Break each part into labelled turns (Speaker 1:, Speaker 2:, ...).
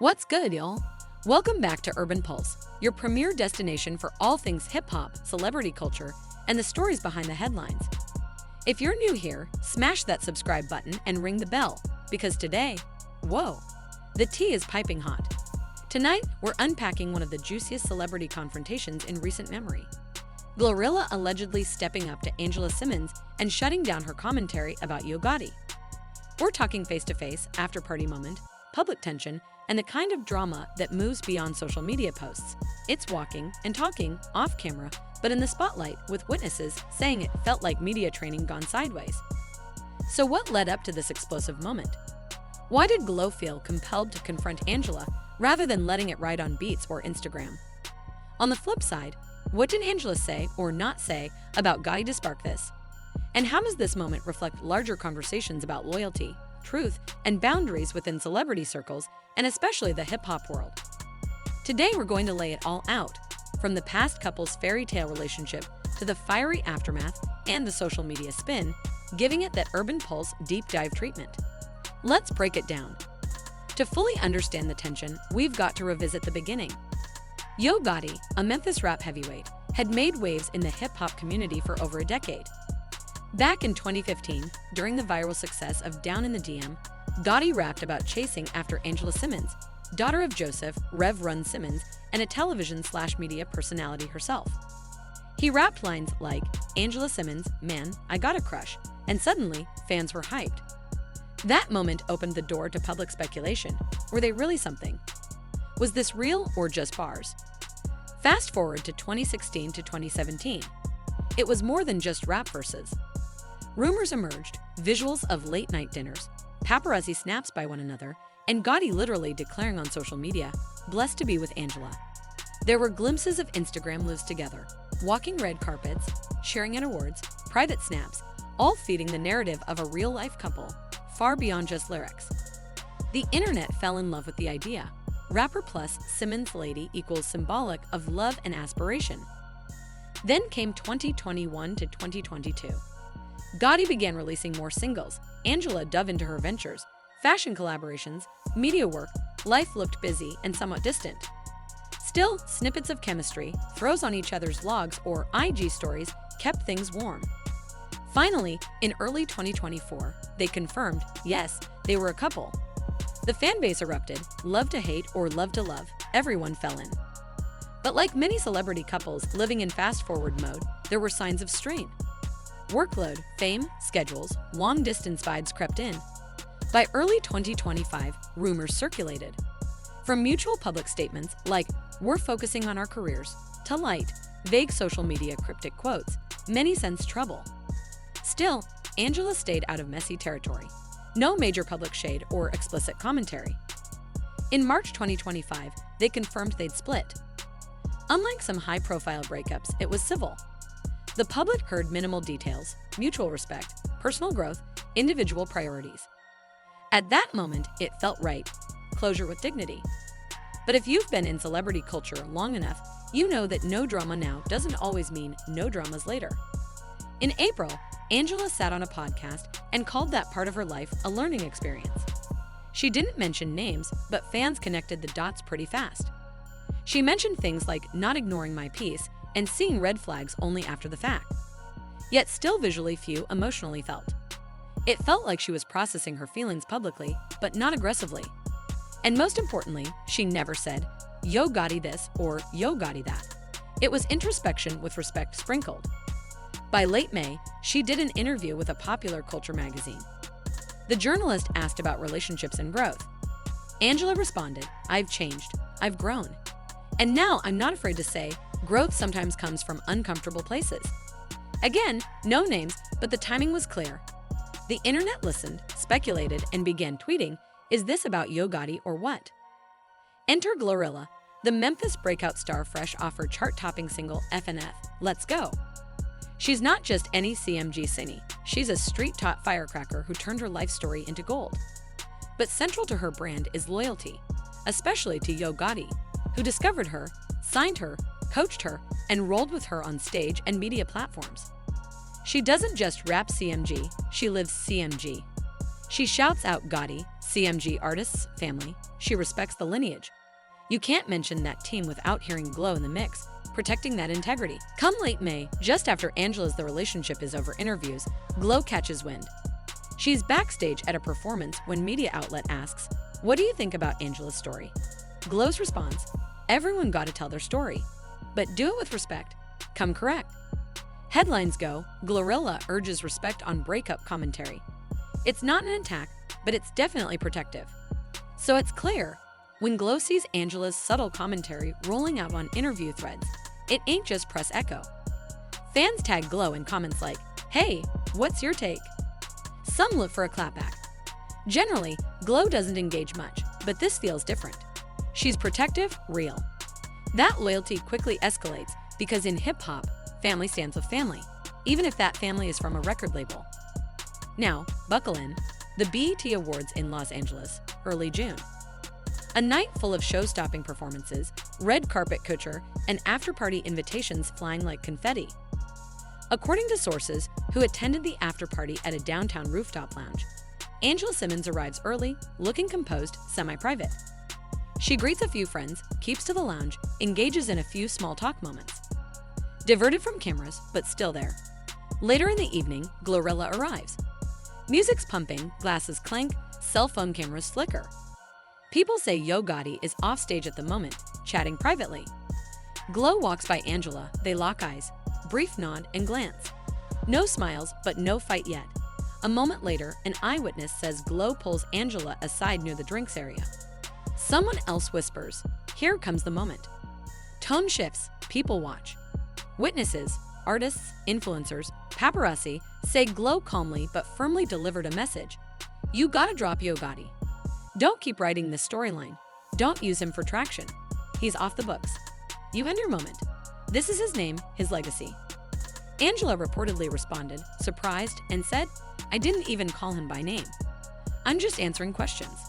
Speaker 1: What's good, y'all? Welcome back to Urban Pulse, your premier destination for all things hip-hop, celebrity culture, and the stories behind the headlines. If you're new here, smash that subscribe button and ring the bell, because today, whoa, the tea is piping hot. Tonight, we're unpacking one of the juiciest celebrity confrontations in recent memory. GloRilla allegedly stepping up to Angela Simmons and shutting down her commentary about Yo Gotti. We're talking face-to-face, after-party moment, public tension, and the kind of drama that moves beyond social media posts. It's walking and talking off camera, but in the spotlight with witnesses saying it felt like media training gone sideways. So what led up to this explosive moment? Why did Glo feel compelled to confront Angela rather than letting it ride on Beats or Instagram? On the flip side, what did Angela say or not say about Gotti to spark this? And how does this moment reflect larger conversations about loyalty, truth, and boundaries within celebrity circles, and especially the hip-hop world? Today we're going to lay it all out, from the past couple's fairy tale relationship to the fiery aftermath and the social media spin, giving it that Urban Pulse deep dive treatment. Let's break it down. To fully understand the tension, we've got to revisit the beginning. Yo Gotti, a Memphis rap heavyweight, had made waves in the hip-hop community for over a decade. Back in 2015, during the viral success of Down in the DM, Gotti rapped about chasing after Angela Simmons, daughter of Joseph, Rev Run Simmons, and a television/media personality herself. He rapped lines like, "Angela Simmons, man, I got a crush," and suddenly, fans were hyped. That moment opened the door to public speculation. Were they really something? Was this real or just bars? Fast forward to 2016 to 2017. It was more than just rap verses. Rumors emerged, visuals of late-night dinners, paparazzi snaps by one another, and Gotti literally declaring on social media, blessed to be with Angela. There were glimpses of Instagram lives together, walking red carpets, sharing at awards, private snaps, all feeding the narrative of a real-life couple, far beyond just lyrics. The internet fell in love with the idea. Rapper plus Simmons lady equals symbolic of love and aspiration. Then came 2021 to 2022. Gotti began releasing more singles. Angela dove into her ventures, fashion collaborations, media work. Life looked busy and somewhat distant. Still, snippets of chemistry, throws on each other's vlogs or IG stories kept things warm. Finally, in early 2024, they confirmed, yes, they were a couple. The fan base erupted, love to hate or love to love, everyone fell in. But like many celebrity couples living in fast-forward mode, there were signs of strain. Workload, fame, schedules, long-distance vibes crept in. By early 2025, rumors circulated. From mutual public statements like, "We're focusing on our careers," to light, vague social media cryptic quotes, many sensed trouble. Still, Angela stayed out of messy territory. No major public shade or explicit commentary. In March 2025, they confirmed they'd split. Unlike some high-profile breakups, it was civil. The public heard minimal details, mutual respect, personal growth, individual priorities. At that moment, it felt right, closure with dignity. But if you've been in celebrity culture long enough, you know that no drama now doesn't always mean no dramas later. In April, Angela sat on a podcast and called that part of her life a learning experience. She didn't mention names, but fans connected the dots pretty fast. She mentioned things like not ignoring my peace and seeing red flags only after the fact. Yet still visually few emotionally felt. It felt like she was processing her feelings publicly, but not aggressively. And most importantly, she never said, "Yo Gotti this" or "Yo Gotti that." It was introspection with respect sprinkled. By late May, she did an interview with a popular culture magazine. The journalist asked about relationships and growth. Angela responded, "I've changed. I've grown. And now I'm not afraid to say, growth sometimes comes from uncomfortable places." Again, no names, but the timing was clear. The internet listened, speculated, and began tweeting, "Is this about Yo Gotti or what?" Enter GloRilla, the Memphis breakout star fresh off her chart-topping single FNF, Let's Go. She's not just any CMG Cine, she's a street-taught firecracker who turned her life story into gold. But central to her brand is loyalty, especially to Yo Gotti, who discovered her, signed her, coached her, and rolled with her on stage and media platforms. She doesn't just rap CMG, she lives CMG. She shouts out Gotti, CMG artists, family, she respects the lineage. You can't mention that team without hearing Glo in the mix, protecting that integrity. Come late May, just after Angela's The Relationship Is Over interviews, Glo catches wind. She's backstage at a performance when media outlet asks, "What do you think about Angela's story?" Glo's response, "Everyone gotta tell their story, but do it with respect. Come correct." Headlines go, GloRilla urges respect on breakup commentary. It's not an attack, but it's definitely protective. So it's clear, when Glo sees Angela's subtle commentary rolling out on interview threads, it ain't just press echo. Fans tag Glo in comments like, "Hey, what's your take?" Some look for a clapback. Generally, Glo doesn't engage much, but this feels different. She's protective, real. That loyalty quickly escalates because in hip-hop, family stands with family, even if that family is from a record label. Now, buckle in, the BET Awards in Los Angeles, early June. A night full of show-stopping performances, red carpet couture, and after-party invitations flying like confetti. According to sources who attended the after-party at a downtown rooftop lounge, Angela Simmons arrives early, looking composed, semi-private. She greets a few friends, keeps to the lounge, engages in a few small talk moments. Diverted from cameras, but still there. Later in the evening, GloRilla arrives. Music's pumping, glasses clink, cell phone cameras flicker. People say Yo Gotti is offstage at the moment, chatting privately. Glo walks by Angela, they lock eyes, brief nod and glance. No smiles, but no fight yet. A moment later, an eyewitness says Glo pulls Angela aside near the drinks area. Someone else whispers, "Here comes the moment." Tone shifts, people watch. Witnesses, artists, influencers, paparazzi, say Glo calmly but firmly delivered a message. "You gotta drop Yo Gotti. Don't keep writing this storyline. Don't use him for traction. He's off the books. You had your moment. This is his name, his legacy." Angela reportedly responded, surprised, and said, "I didn't even call him by name. I'm just answering questions."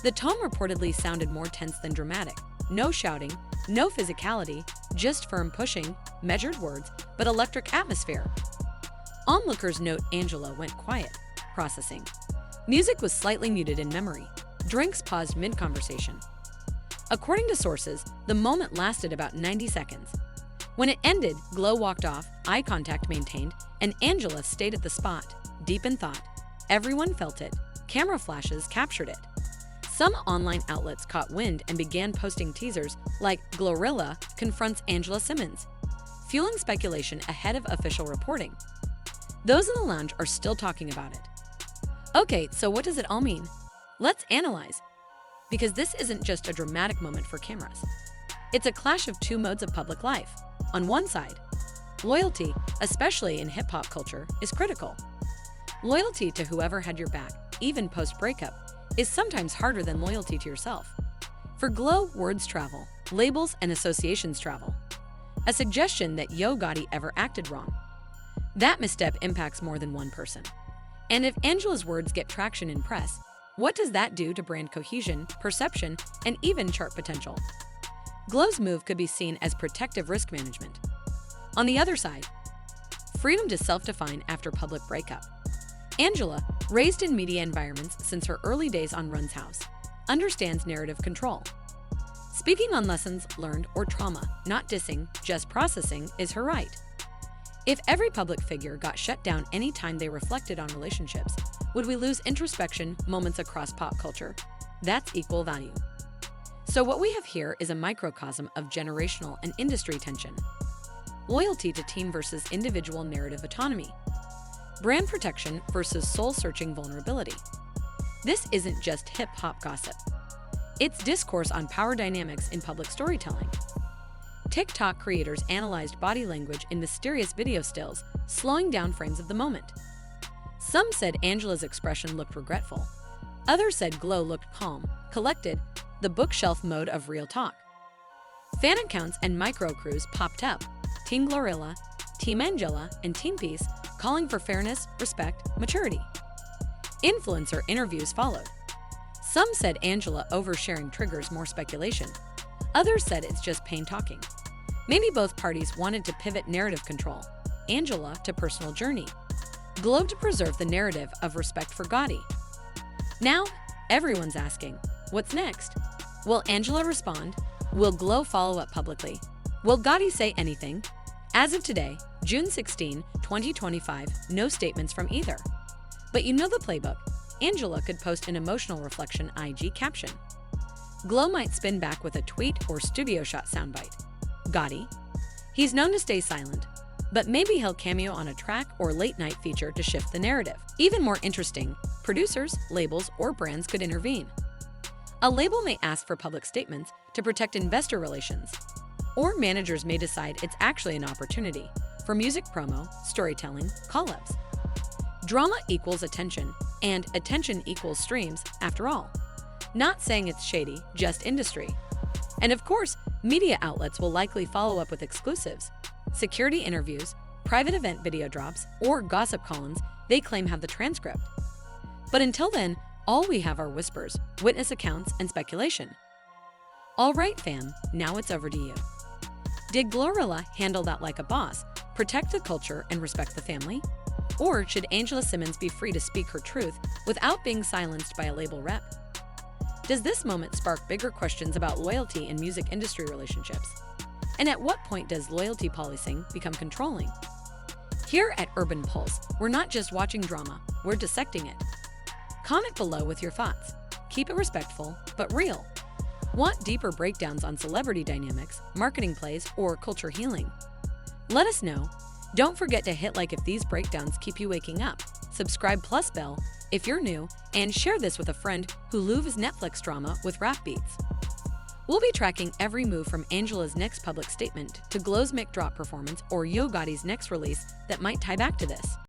Speaker 1: The tone reportedly sounded more tense than dramatic. No shouting, no physicality, just firm pushing, measured words, but electric atmosphere. Onlookers note Angela went quiet, processing. Music was slightly muted in memory. Drinks paused mid-conversation. According to sources, the moment lasted about 90 seconds. When it ended, Glo walked off, eye contact maintained, and Angela stayed at the spot, deep in thought. Everyone felt it. Camera flashes captured it. Some online outlets caught wind and began posting teasers like GloRilla confronts Angela Simmons, fueling speculation ahead of official reporting. Those in the lounge are still talking about it. Okay, so what does it all mean? Let's analyze. Because this isn't just a dramatic moment for cameras. It's a clash of two modes of public life. On one side, loyalty, especially in hip-hop culture, is critical. Loyalty to whoever had your back, even post-breakup, is sometimes harder than loyalty to yourself. For Glo, words travel, labels and associations travel. A suggestion that Yo Gotti ever acted wrong. That misstep impacts more than one person. And if Angela's words get traction in press, what does that do to brand cohesion, perception, and even chart potential? Glo's move could be seen as protective risk management. On the other side, freedom to self-define after public breakup. Angela, raised in media environments since her early days on Run's House, understands narrative control. Speaking on lessons learned or trauma, not dissing, just processing, is her right. If every public figure got shut down any time they reflected on relationships, would we lose introspection moments across pop culture? That's equal value. So what we have here is a microcosm of generational and industry tension. Loyalty to team versus individual narrative autonomy. Brand protection versus soul-searching vulnerability. This isn't just hip-hop gossip. It's discourse on power dynamics in public storytelling. TikTok creators analyzed body language in mysterious video stills, slowing down frames of the moment. Some said Angela's expression looked regretful. Others said Glo looked calm, collected, the bookshelf mode of real talk. Fan accounts and micro-crews popped up, Team GloRilla, Team Angela, and Team Peace, calling for fairness, respect, maturity. Influencer interviews followed. Some said Angela oversharing triggers more speculation. Others said it's just pain talking. Maybe both parties wanted to pivot narrative control, Angela to personal journey, Glo to preserve the narrative of respect for Gotti. Now, Everyone's asking, what's next? Will Angela respond? Will Glo follow up publicly? Will Gotti say anything? As of today, June 16, 2025, no statements from either. But you know the playbook. Angela could post an emotional reflection IG caption. Glo might spin back with a tweet or studio shot soundbite. Gotti? He's known to stay silent, but maybe he'll cameo on a track or late-night feature to shift the narrative. Even more interesting, producers, labels, or brands could intervene. A label may ask for public statements to protect investor relations, or managers may decide it's actually an opportunity for music promo, storytelling, call-ups. Drama equals attention, and attention equals streams, after all. Not saying it's shady, just industry. And of course, media outlets will likely follow up with exclusives, security interviews, private event video drops, or gossip columns they claim have the transcript. But until then, all we have are whispers, witness accounts, and speculation. All right, fam, now it's over to you. Did GloRilla handle that like a boss, protect the culture, and respect the family? Or should Angela Simmons be free to speak her truth without being silenced by a label rep? Does this moment spark bigger questions about loyalty in music industry relationships? And at what point does loyalty policing become controlling? Here at Urban Pulse, we're not just watching drama, we're dissecting it. Comment below with your thoughts. Keep it respectful, but real. Want deeper breakdowns on celebrity dynamics, marketing plays, or culture healing? Let us know. Don't forget to hit like if these breakdowns keep you waking up, subscribe plus bell if you're new, and share this with a friend who loves Netflix drama with rap beats. We'll be tracking every move from Angela's next public statement to Glo's mic drop performance or Yo Gotti's next release that might tie back to this.